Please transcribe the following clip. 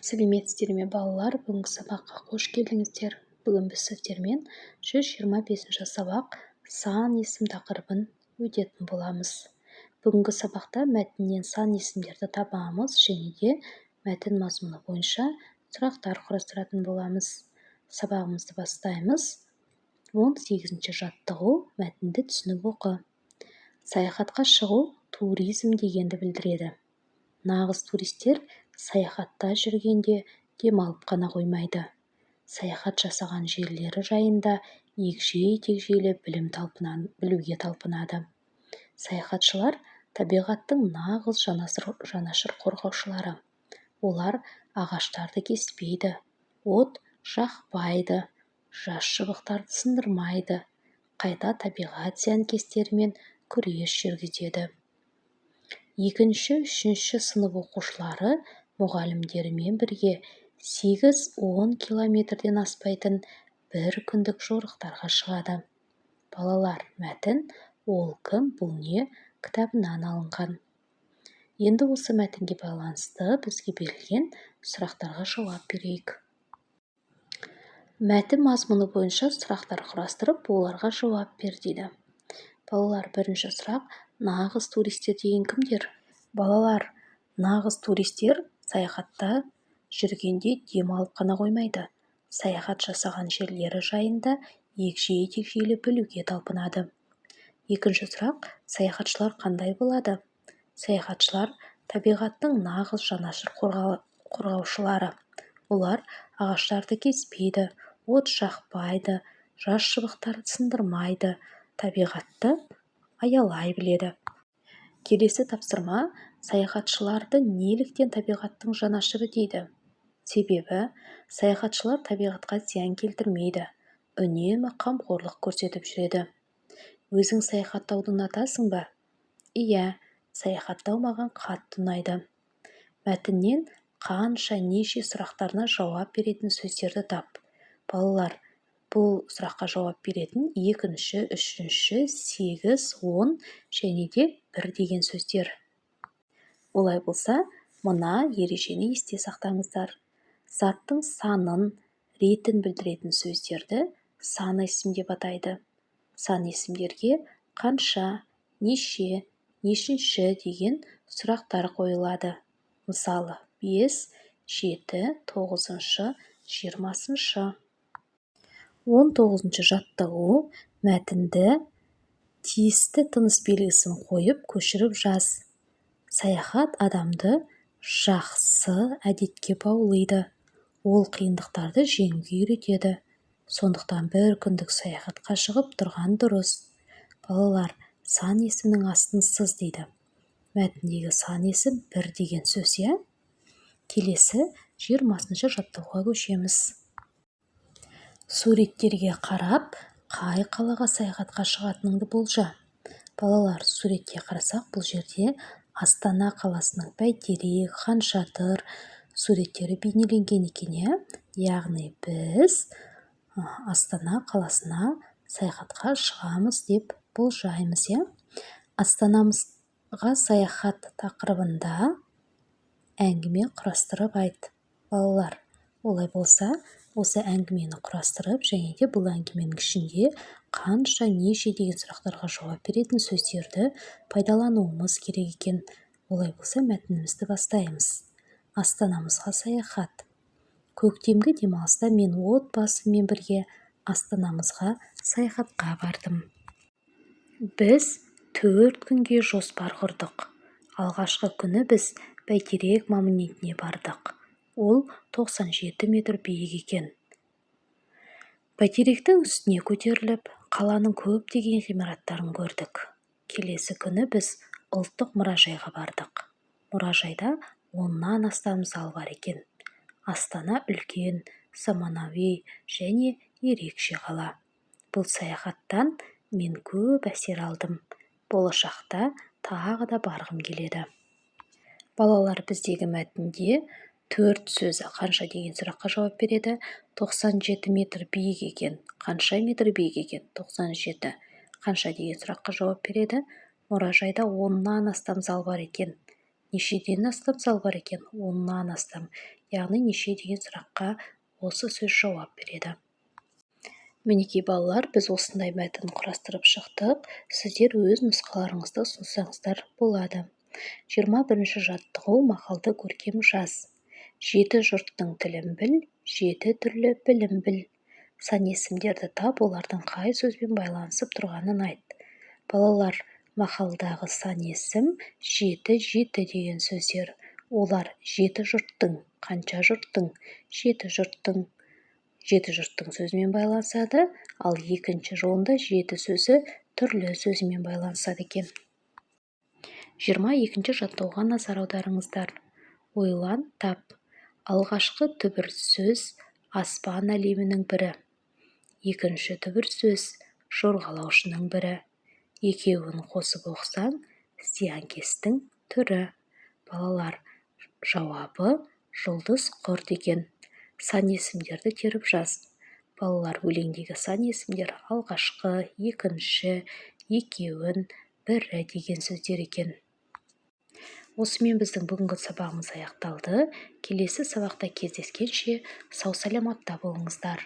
Сәлеметсіздер ме балалар? Бүгінгі сабаққа қош келдіңіздер. Бүгін біз сіздермен 125 сабақ сан есім тақырыбын өтетін боламыз. Бүгінгі сабақта мәтіннен сан есімдерді табамыз және де мәтін мазмұны бойынша сұрақтар құрастыратын боламыз. Сабағымызды бастаймыз. 18-ші жаттығу: мәтінді түсініп оқы. Саяхатқа шығу туризм дегенді білдіреді. Нағыз туристер саяхатта жүргенде демалып қана қоймайды. Саяхат жасаған жерлері жайында егжей-тегжейлі білуге талпынады. Саяхатшылар табиғаттың нағыз жанашыр қорғаушылары. Олар ағаштарды кеспейді, от жақпайды, жас шыбықтарды сындырмайды, қайта табиғат зиянкестерімен күрес жүргізеді. 2-3 сынып оқушылары мұғалімдерімен бірге 8-10 километрден аспайтын бір күндік жорықтарға шығады. Балалар, мәтін «Ол кім? Бұл не?» кітабынан алынған. Енді осы мәтінге байланысты бізге берілген сұрақтарға жауап берейік. Мәтін мазмұны бойынша сұрақтар құрастырып, оларға жауап бер дейді. Балалар, бірінші сұрақ: нағыз туристер деген кімдер? Балалар, нағыз туристер саяхатта жүргенде демалып қана қоймайды. Саяхат жасаған жерлері жайында егжей-тегжейлі білуге талпынады. Екінші сұрақ: саяхатшылар қандай болады? Саяхатшылар табиғаттың нағыз жанашыр қорғаушылары. Олар ағаштарды кеспейді, от жақпайды, жас шыбықтарды сындырмайды, табиғатты аялай біледі. Келесі тапсырма: саяхатшыларды неліктен табиғаттың жанашыры дейді? Себебі саяхатшылар табиғатқа зиян келтірмейді, үнемі қамқорлық көрсетіп жүреді. Өзің саяхаттауды ұнатасың ба? Иә, саяхаттау маған қатты ұнайды. Мәтіннен неше сұрақтарына жауап беретін сөздерді тап. Балалар, бұл сұраққа жауап беретін 2-ші, 3-ші, 8, 10 және де 1 деген сөздер. Олай болса, мына ережені есте сақтаңыздар. Заттың санын, ретін білдіретін сөздерді сан есім деп атайды. Сан есімдерге қанша, неше, нешінші деген сұрақтар қойылады. Мысалы, 5, 7, 9, 20. 19-ші жаттығу: мәтінді тиісті тыныс белгісін қойып көшіріп жаз. Саяхат адамды жақсы әдетке баулиды. Ол қиындықтарды жеңуге үйретеді. Сондықтан бір күндік саяхатқа шығып тұрған дұрыс. Балалар, сан есімнің астын сыз дейді. Мәтіндегі сан есім 1 деген сөз, иә? Келесі 20-ші жаттығуға көшеміз. Суреттерге қарап, қай қалаға саяхатқа шығатыныңды болжа. Балалар, суретке қарасақ, бұл жерде Астана қаласының Бәйтерек, Хан Шатыр суреттері бейнеленген екен. Яғни біз Астана қаласына саяхатқа шығамыз деп болжаймыз. Астанамызға саяхат тақырыбында әңгіме құрастырып айт. Балалар, олай болса, осы әңгімені құрастырып, және де бұл әңгіменің ішінде қанша, неше деген сұрақтарға жауап беретін сөздерді пайдалануымыз керек екен. Олай болса, мәтінімізді бастаймыз. Астанамызға саяхат. Көктемгі демалыста мен отбасыммен бірге Астанамызға саяхатқа бардым. Біз 4 күнге жоспар құрдық. Алғашқы күні біз Бәйтерек монументіне бардық. Ол 97 метр биік екен. Бәйтеректің үстіне көтеріліп, қаланың көптеген ғимараттарын көрдік. Келесі күні біз ұлттық мұражайға бардық. Мұражайда 10-нан астам зал бар екен. Астана үлкен, заманауи және ерекше қала. Бұл саяхаттан мен көп әсер алдым. Болашақта тағы да барғым келеді. Балалар, біздегі мәтінде 4 сөзі қанша деген сұраққа жауап береді. 97 метр биік екен. Қанша метр биік екен? 97. Қанша деген сұраққа жауап береді. Мұражайда 10-нан астам зал бар екен. нешеден астам сал бар екен? 10-нан астам. Яғни неше деген сұраққа осы сөз жауап береді. Мінекей балалар, біз осындай мәтін құрастырып шықтық. Сіздер өз нұсқаларыңызды ұсынсаңыздар болады. 21-ші жаттығу мақалды көркем жаз. 7 жұрттың тілін біл, 7 түрлі білім біл. Сан есімдерді тап, олардың қай сөзбен байланысып тұрғанын айт. Балалар, мақалдағы сан есім 7 деген сөздер. Олар 7 жұрттың, қанша жұрттың, 7 жұрттың сөзімен байланысады, ал екінші жолында 7 сөзі түрлі сөзімен байланысады екен. 22-ші жаттығуға назар аударыңыздар. Ойлан, тап. Алғашқы түбір сөз аспан әлемінің бірі. Екінші түбір сөз жорғалаушының бірі. Екеуін қосып оқысаң, зиянкестің түрі. Балалар, жауабы жұлдыз құрт екен. Сан есімдерді теріп жаз. Балалар, өлеңдегі сан есімдер алғашқы, екінші, екеуін, бірі деген сөздер екен. Осымен біздің бүгінгі сабағымыз аяқталды. Келесі сабақта кездескенше сау саламатта болыңыздар.